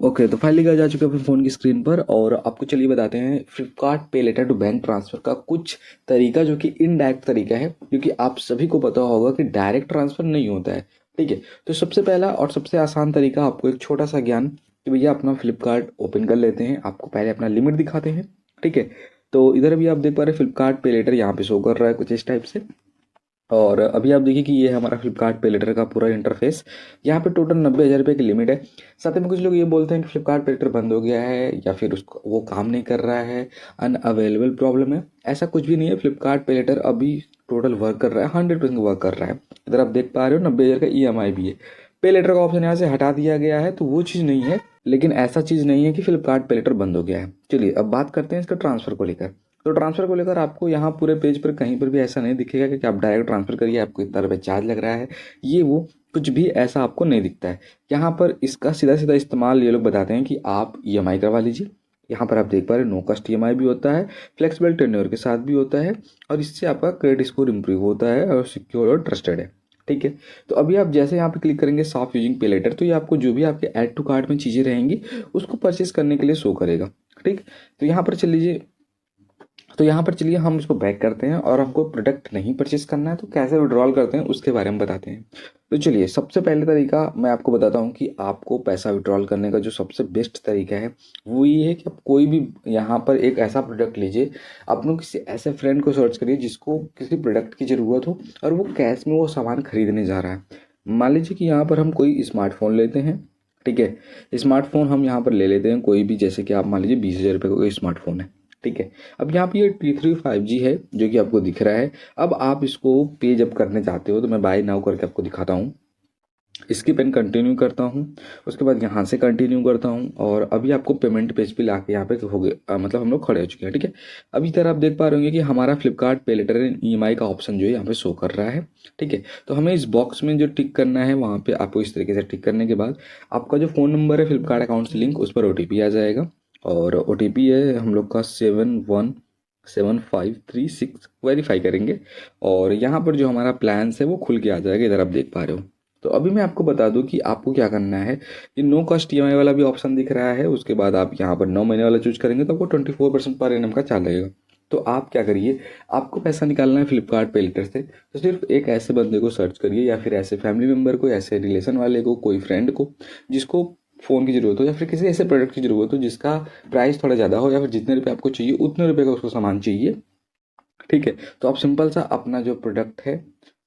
Okay, तो finally guys आ चुके हैं अपने फ़ोन की स्क्रीन पर और आपको चलिए बताते हैं फ्लिपकार्ट पे लेटर टू बैंक ट्रांसफ़र का कुछ तरीका जो कि इनडायरेक्ट तरीका है, क्योंकि आप सभी को पता होगा कि डायरेक्ट ट्रांसफ़र नहीं होता है। ठीक है, तो सबसे पहला और सबसे आसान तरीका आपको एक छोटा सा ज्ञान कि भैया अपना फ्लिपकार्ट ओपन कर लेते हैं। आपको पहले अपना लिमिट दिखाते हैं। ठीक है, तो इधर भी आप देख पा रहे हैं फ्लिपकार्ट पे लेटर यहाँ पे शो कर रहा है कुछ इस टाइप से। और अभी आप देखिए कि ये है हमारा फ्लिपकार्ट पे लेटर का पूरा इंटरफेस। यहाँ पे टोटल 90,000 रुपये की लिमिट है। साथ में कुछ लोग ये बोलते हैं कि फ्लिपकार्ट पे लेटर बंद हो गया है या फिर उसको वो काम नहीं कर रहा है, अनअवेलेबल प्रॉब्लम है। ऐसा कुछ भी नहीं है, फ्लिपकार्ट पे लेटर अभी टोटल वर्क कर रहा है, 100% वर्क कर रहा है। इधर आप देख पा रहे हो 90,000 का EMI भी है। पे लेटर का ऑप्शन यहाँ से हटा दिया गया है, तो वो चीज़ नहीं है। लेकिन ऐसा चीज़ नहीं है कि फ्लिपकार्ट पे लेटर बंद हो गया है। चलिए अब बात करते हैं इसका ट्रांसफ़र को लेकर। तो ट्रांसफ़र को लेकर आपको यहाँ पूरे पेज पर कहीं पर भी ऐसा नहीं दिखेगा कि आप डायरेक्ट ट्रांसफ़र करिए, आपको इतना रुपये चार्ज लग रहा है, ये वो कुछ भी ऐसा आपको नहीं दिखता है। यहाँ पर इसका सीधा सीधा इस्तेमाल ये लोग बताते हैं कि आप EMI करवा लीजिए। यहाँ पर आप देख पा रहे हैं नो कॉस्ट EMI भी होता है, फ्लेक्सिबल टेन्योर के साथ भी होता है, और इससे आपका क्रेडिट स्कोर इंप्रूव होता है और सिक्योर और ट्रस्टेड है। ठीक है, तो अभी आप जैसे यहाँ पे क्लिक करेंगे सॉफ्ट यूजिंग पे लेटर, तो ये आपको जो भी आपके ऐड टू कार्ट में चीज़ें रहेंगी उसको परचेस करने के लिए शो करेगा। ठीक, तो यहाँ पर चल लीजिए। तो यहाँ पर चलिए हम इसको बैक करते हैं और हमको प्रोडक्ट नहीं परचेस करना है तो कैसे विड्रॉल करते हैं उसके बारे में बताते हैं। तो चलिए सबसे पहले तरीका मैं आपको बताता हूँ कि आपको पैसा विड्रॉल करने का जो सबसे बेस्ट तरीका है वो ये है कि आप कोई भी यहाँ पर एक ऐसा प्रोडक्ट लीजिए। अपनों किसी ऐसे फ्रेंड को सर्च करिए जिसको किसी प्रोडक्ट की ज़रूरत हो और वो कैश में वो सामान खरीदने जा रहा है। मान लीजिए कि यहाँ पर हम कोई स्मार्टफोन लेते हैं। ठीक है, स्मार्टफोन हम यहाँ पर ले लेते हैं कोई भी, जैसे कि आप मान लीजिए 20,000 रुपये का कोई स्मार्टफोन है। ठीक है, अब यहाँ पे ये T3 5G है जो कि आपको दिख रहा है। अब आप इसको पे जब करने चाहते हो तो मैं बाय नाउ करके आपको दिखाता हूँ। स्किप एंड कंटिन्यू करता हूँ, उसके बाद यहाँ से कंटिन्यू करता हूँ और अभी आपको पेमेंट पेज पे लाके यहाँ पे हो गए, मतलब हम लोग खड़े हो चुके हैं। ठीक है, अभी इधर आप देख पा रहे होंगे कि हमारा फ्लिपकार्ट पे लेटर एंड EMI का ऑप्शन जो है यहाँ पे शो कर रहा है। ठीक है, तो हमें इस बॉक्स में जो टिक करना है वहाँ पे आपको इस तरीके से टिक करने के बाद आपका जो फ़ोन नंबर है फ्लिपकार्ट अकाउंट से लिंक, उस पर OTP आ जाएगा। और OTP है हम लोग का 717536, वेरीफाई करेंगे और यहाँ पर जो हमारा प्लान्स है वो खुल के आ जाएगा, इधर आप देख पा रहे हो। तो अभी मैं आपको बता दूं कि आपको क्या करना है। ये नो कॉस्ट EMI वाला भी ऑप्शन दिख रहा है, उसके बाद आप यहाँ पर 9 महीने वाला चूज करेंगे तो आपको 24% पर एनम का चार्ज लगेगा। तो आप क्या करिए, आपको पैसा निकालना है फ्लिपकार्ट पे लेटर से, तो सिर्फ एक ऐसे बंदे को सर्च करिए या फिर ऐसे फैमिली मेम्बर को, ऐसे रिलेशन वाले को, कोई फ्रेंड को जिसको फ़ोन की ज़रूरत हो या फिर किसी ऐसे प्रोडक्ट की ज़रूरत हो जिसका प्राइस थोड़ा ज़्यादा हो या फिर जितने रुपये आपको चाहिए उतने रुपये का उसको सामान चाहिए। ठीक है, तो आप सिंपल सा अपना जो प्रोडक्ट है,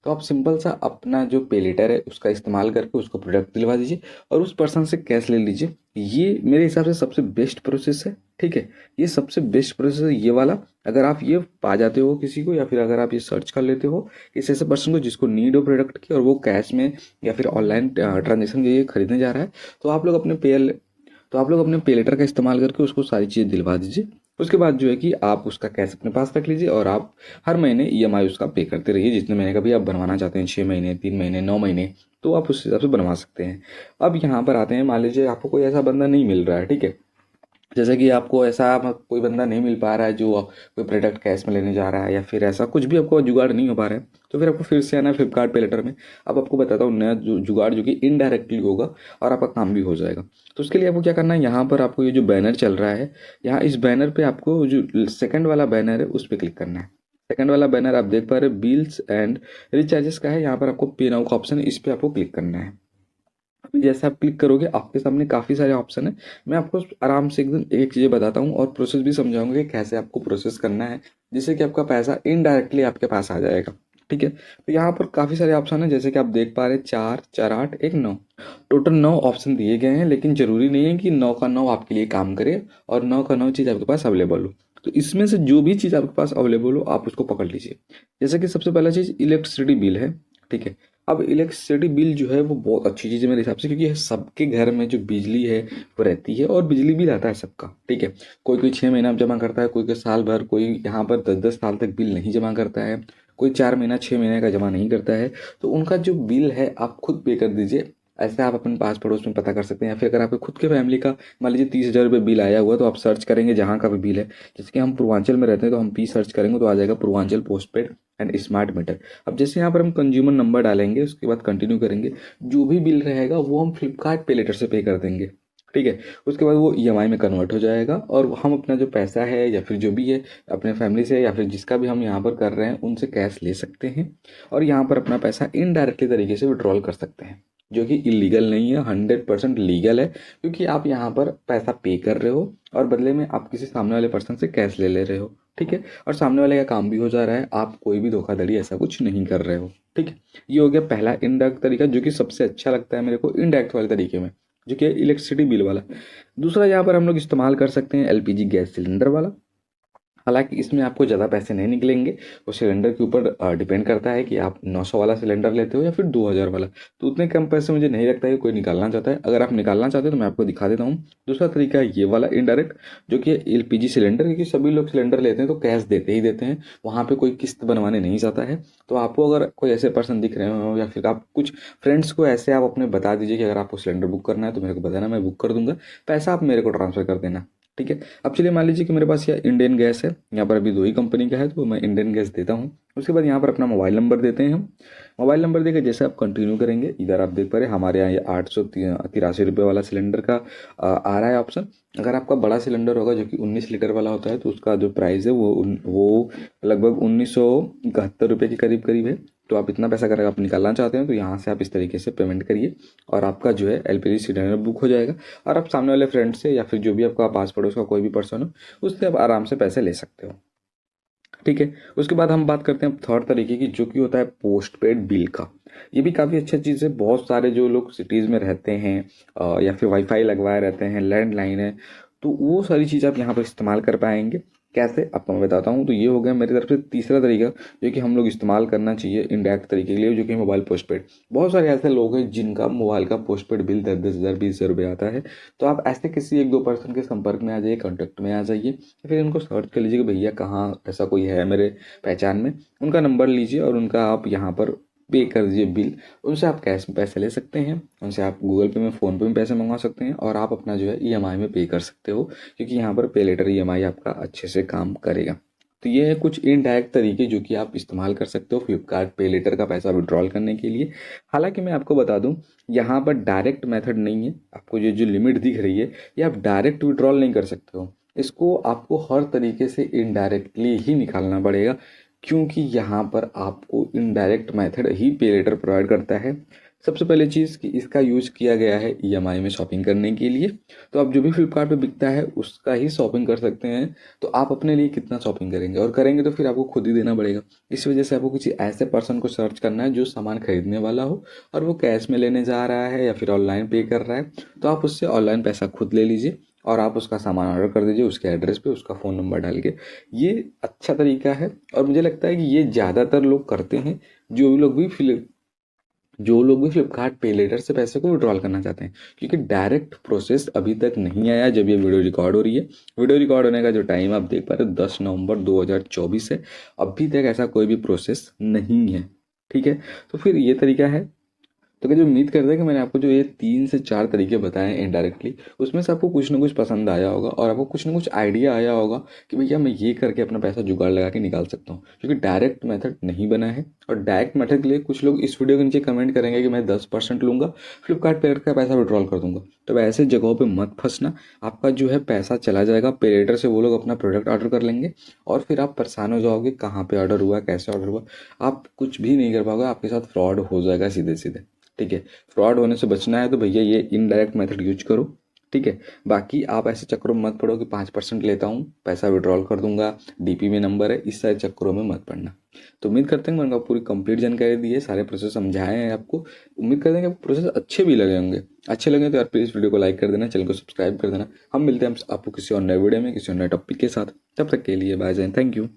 तो आप सिंपल सा अपना जो पे लेटर है उसका इस्तेमाल करके उसको प्रोडक्ट दिलवा दीजिए और उस पर्सन से कैश ले लीजिए। ये मेरे हिसाब से सबसे बेस्ट प्रोसेस है। ठीक है, ये सबसे बेस्ट प्रोसेस है ये वाला। अगर आप ये पा जाते हो किसी को या फिर अगर आप ये सर्च कर लेते हो किसी ऐसे पर्सन को जिसको नीड हो प्रोडक्ट की और वो कैश में या फिर ऑनलाइन ट्रांजेक्शन के लिए खरीदने जा रहा है, तो आप लोग अपने पे लेटर का इस्तेमाल करके उसको सारी चीज़ दिलवा दीजिए। उसके बाद जो है कि आप उसका कैश अपने पास रख लीजिए और आप हर महीने EMI उसका पे करते रहिए, जितने महीने का भी आप बनवाना चाहते हैं, 6 महीने, 3 महीने, 9 महीने, तो आप उस हिसाब से बनवा सकते हैं। अब यहाँ पर आते हैं, मान लीजिए आपको कोई ऐसा बंदा नहीं मिल रहा है। ठीक है, जैसे कि आपको ऐसा कोई बंदा नहीं मिल पा रहा है जो कोई प्रोडक्ट कैश में लेने जा रहा है या फिर ऐसा कुछ भी आपको जुगाड़ नहीं हो पा रहा है, तो फिर आपको फिर से आना है फ्लिपकार्ट पे लेटर में। अब आपको बताता हूँ नया जुगाड़ जो कि इनडायरेक्टली होगा और आपका काम भी हो जाएगा। तो उसके लिए आपको क्या करना है, यहाँ पर आपको ये जो बैनर चल रहा है, यहाँ इस बैनर पे आपको जो सेकंड वाला बैनर है उस पर क्लिक करना है। सेकंड वाला बैनर आप देख पा रहे हैं बिल्स एंड रिचार्जेस का है, यहाँ पर आपको पे नाउ का ऑप्शन है, इस पर आपको क्लिक करना है। अभी जैसे आप क्लिक करोगे आपके सामने काफ़ी सारे ऑप्शन है। मैं आपको आराम से एकदम एक चीज़ें बताता हूँ और प्रोसेस भी समझाऊंगा कि कैसे आपको प्रोसेस करना है जिससे कि आपका पैसा इनडायरेक्टली आपके पास आ जाएगा। ठीक है, तो यहाँ पर काफ़ी सारे ऑप्शन है, जैसे कि आप देख पा रहे हैं 4, 4, 8, 1, 9, टोटल 9 ऑप्शन दिए गए हैं। लेकिन ज़रूरी नहीं है कि 9 का 9 आपके लिए काम करे और 9 का 9 चीज़ आपके पास अवेलेबल हो। तो इसमें से जो भी चीज़ आपके पास अवेलेबल हो आप उसको पकड़ लीजिए। जैसे कि सबसे पहला चीज़ इलेक्ट्रिसिटी बिल है। ठीक है, अब इलेक्ट्रिसिटी बिल जो है वो बहुत अच्छी चीज़ है मेरे हिसाब से, क्योंकि सबके घर में जो बिजली है वो रहती है और बिजली बिल आता है सबका। ठीक है, कोई कोई 6 महीना जमा करता है, कोई कोई साल भर, कोई यहाँ पर 10-10 साल तक बिल नहीं जमा करता है, कोई 4 महीना 6 महीने का जमा नहीं करता है। तो उनका जो बिल है आप खुद पे कर दीजिए। ऐसे आप अपने पास पड़ोस में पता कर सकते हैं या फिर अगर आपके खुद के फैमिली का मान लीजिए 30,000 रुपये बिल आया हुआ तो आप सर्च करेंगे जहाँ का भी बिल है। जैसे कि हम पूर्वांचल में रहते हैं तो हम पी सर्च करेंगे तो आ जाएगा Purvanchal postpaid and smart meter. अब जैसे यहाँ पर हम कंज्यूमर नंबर डालेंगे उसके बाद कंटिन्यू करेंगे, जो भी बिल रहेगा वो हम फ्लिपकार्ट पे लेटर से पे कर देंगे। ठीक है। उसके बाद वो ईएमआई में कन्वर्ट हो जाएगा और हम अपना जो पैसा है या फिर जो भी है अपने फैमिली से या फिर जिसका भी हम यहाँ पर कर रहे हैं उनसे कैश ले सकते हैं और यहाँ पर अपना पैसा इनडायरेक्टली तरीके से विड्रॉल कर सकते हैं, जो कि इलीगल नहीं है, 100% लीगल है, क्योंकि आप यहाँ पर पैसा पे कर रहे हो और बदले में आप किसी सामने वाले पर्सन से कैश ले ले रहे हो। ठीक है, और सामने वाले का काम भी हो जा रहा है, आप कोई भी धोखाधड़ी ऐसा कुछ नहीं कर रहे हो। ठीक है, ये हो गया पहला इनडायरेक्ट तरीका, जो कि सबसे अच्छा लगता है मेरे को इनडायरेक्ट वाले तरीके में, जो कि इलेक्ट्रिसिटी बिल वाला। दूसरा यहाँ पर हम लोग इस्तेमाल कर सकते हैं एलपीजी गैस सिलेंडर वाला। हालांकि इसमें आपको ज़्यादा पैसे नहीं निकलेंगे, वो सिलेंडर के ऊपर डिपेंड करता है कि आप 900 वाला सिलेंडर लेते हो या फिर 2000 वाला। तो उतने कम पैसे मुझे नहीं लगता है कि कोई निकालना चाहता है। अगर आप निकालना चाहते हो तो मैं आपको दिखा देता हूँ। दूसरा तरीका है ये वाला इनडायरेक्ट, जो कि एलपीजी सिलेंडर, क्योंकि सभी लोग सिलेंडर लेते हैं तो कैश देते ही देते हैं, वहाँ पर कोई किस्त बनवाने नहीं जाता है। तो आपको अगर कोई ऐसे पर्सन दिख रहे हो या फिर आप कुछ फ्रेंड्स को ऐसे आप अपने बता दीजिए कि अगर आपको सिलेंडर बुक करना है तो मेरे को बताना, मैं बुक कर दूंगा, पैसा आप मेरे को ट्रांसफ़र कर देना। ठीक है, अब चलिए मान लीजिए कि मेरे पास यह इंडियन गैस है, यहाँ पर अभी दो ही कंपनी का है तो मैं इंडियन गैस देता हूँ। उसके बाद यहाँ पर अपना मोबाइल नंबर देते हैं हम। मोबाइल नंबर देकर जैसे आप कंटिन्यू करेंगे, इधर आप देख पा रहे हैं हमारे यहाँ ये 883 रुपये वाला सिलेंडर का आ रहा है ऑप्शन। अगर आपका बड़ा सिलेंडर होगा जो कि 19 लीटर वाला होता है तो उसका जो प्राइस है वो लगभग 1971 रुपये के करीब करीब है। तो आप इतना पैसा अगर आप निकालना चाहते हैं तो यहाँ से आप इस तरीके से पेमेंट करिए और आपका जो है एलपीजी सिलेंडर बुक हो जाएगा और आप सामने वाले फ्रेंड से या फिर जो भी आपका पास पड़ोस का कोई भी पर्सन हो उससे आप आराम से पैसे ले सकते हो। ठीक है, उसके बाद हम बात करते हैं थर्ड तरीके की, जो कि होता है पोस्ट पेड बिल का। ये भी काफ़ी अच्छा चीज़ है। बहुत सारे जो लोग सिटीज़ में रहते हैं या फिर वाईफाई लगवाए रहते हैं, लैंडलाइन है, तो वो सारी चीज़ आप यहाँ पर इस्तेमाल कर पाएंगे। कैसे आपको मैं बताता हूँ। तो ये हो गया मेरी तरफ से तीसरा तरीका, जो कि हम लोग इस्तेमाल करना चाहिए इनडायरेक्ट तरीके के लिए, जो कि मोबाइल पोस्टपेड। बहुत सारे ऐसे लोग हैं जिनका मोबाइल का पोस्टपेड बिल 10-10 हज़ार 20 हज़ार रुपये आता है। तो आप ऐसे किसी एक दो पर्सन के संपर्क में आ जाइए, कॉन्टेक्ट में आ जाइए, फिर उनको सर्च कर लीजिए कि भैया कहाँ ऐसा कोई है मेरे पहचान में, उनका नंबर लीजिए और उनका आप यहाँ पर पे कर दीजिए बिल। उनसे आप कैश में पैसे ले सकते हैं, उनसे आप गूगल पे में, फ़ोन पे में पैसे मंगवा सकते हैं और आप अपना जो है ईएमआई में पे कर सकते हो, क्योंकि यहाँ पर पे लेटर ईएमआई आपका अच्छे से काम करेगा। तो ये है कुछ इनडायरेक्ट तरीके जो कि आप इस्तेमाल कर सकते हो फ्लिपकार्ट पे लेटर का पैसा विड्रॉल करने के लिए। हालांकि मैं आपको बता दूं, यहाँ पर डायरेक्ट मेथड नहीं है। आपको ये जो लिमिट दिख रही है ये आप डायरेक्ट विड्रॉल नहीं कर सकते हो, इसको आपको हर तरीके से इनडायरेक्टली ही निकालना पड़ेगा, क्योंकि यहाँ पर आपको इनडायरेक्ट मेथड ही पे लेटर प्रोवाइड करता है। सबसे पहले चीज़ कि इसका यूज़ किया गया है ईएमआई में शॉपिंग करने के लिए। तो आप जो भी फ्लिपकार्ट पे बिकता है उसका ही शॉपिंग कर सकते हैं। तो आप अपने लिए कितना शॉपिंग करेंगे, और करेंगे तो फिर आपको खुद ही देना पड़ेगा। इस वजह से आपको किसी ऐसे पर्सन को सर्च करना है जो सामान खरीदने वाला हो और वो कैश में लेने जा रहा है या फिर ऑनलाइन पे कर रहा है। तो आप उससे ऑनलाइन पैसा खुद ले लीजिए और आप उसका सामान ऑर्डर कर दीजिए उसके एड्रेस पे, उसका फ़ोन नंबर डाल के। ये अच्छा तरीका है और मुझे लगता है कि ये ज़्यादातर लोग करते हैं, जो लोग भी फ्लिपकार्ट पे लेटर से पैसे को विड्रॉल करना चाहते हैं, क्योंकि डायरेक्ट प्रोसेस अभी तक नहीं आया। जब ये वीडियो रिकॉर्ड हो रही है, वीडियो रिकॉर्ड होने का जो टाइम आप देख पा रहे हो 10 नवंबर 2024 है, अभी तक ऐसा कोई भी प्रोसेस नहीं है। ठीक है, तो फिर ये तरीका है। तो क्या जो उम्मीद करते हैं कि मैंने आपको जो ये 3 से 4 तरीके बताए हैं इनडायरेक्टली, उसमें से आपको कुछ ना कुछ पसंद आया होगा और आपको कुछ ना कुछ आइडिया आया होगा कि भैया मैं ये करके अपना पैसा जुगाड़ लगा के निकाल सकता हूँ, क्योंकि डायरेक्ट मेथड नहीं बना है। और डायरेक्ट मेथड के लिए कुछ लोग इस वीडियो के नीचे कमेंट करेंगे कि मैं 10% लूँगा, फ्लिपकार्ट पे का पैसा विड्रॉल कर दूंगा। तो ऐसे जगहों पर मत फंसना, आपका जो है पैसा चला जाएगा। पे लेटर से वो लोग अपना प्रोडक्ट ऑर्डर कर लेंगे और फिर आप परेशान हो जाओगे, कहाँ पे ऑर्डर हुआ, कैसे ऑर्डर हुआ, आप कुछ भी नहीं कर पाओगे, आपके साथ फ्रॉड हो जाएगा सीधे सीधे। ठीक है, फ्रॉड होने से बचना है तो भैया ये इनडायरेक्ट मेथड यूज करो। ठीक है, बाकी आप ऐसे चक्करों में मत पड़ो कि 5% लेता हूँ, पैसा विड्रॉल कर दूंगा, डीपी में नंबर है, इस सारे चक्करों में मत पड़ना। तो उम्मीद करते हैं मैंने आपको पूरी कंप्लीट जानकारी दी है, सारे प्रोसेस समझाए हैं आपको। उम्मीद करते हैं कि आपको प्रोसेस अच्छे भी लगे होंगे। अच्छे लगे तो यार प्लीज़ वीडियो को लाइक कर देना, चैनल को सब्सक्राइब कर देना। हम मिलते हैं आपको किसी और नए वीडियो में, किसी और नए टॉपिक के साथ। तब तक के लिए बाय, थैंक यू।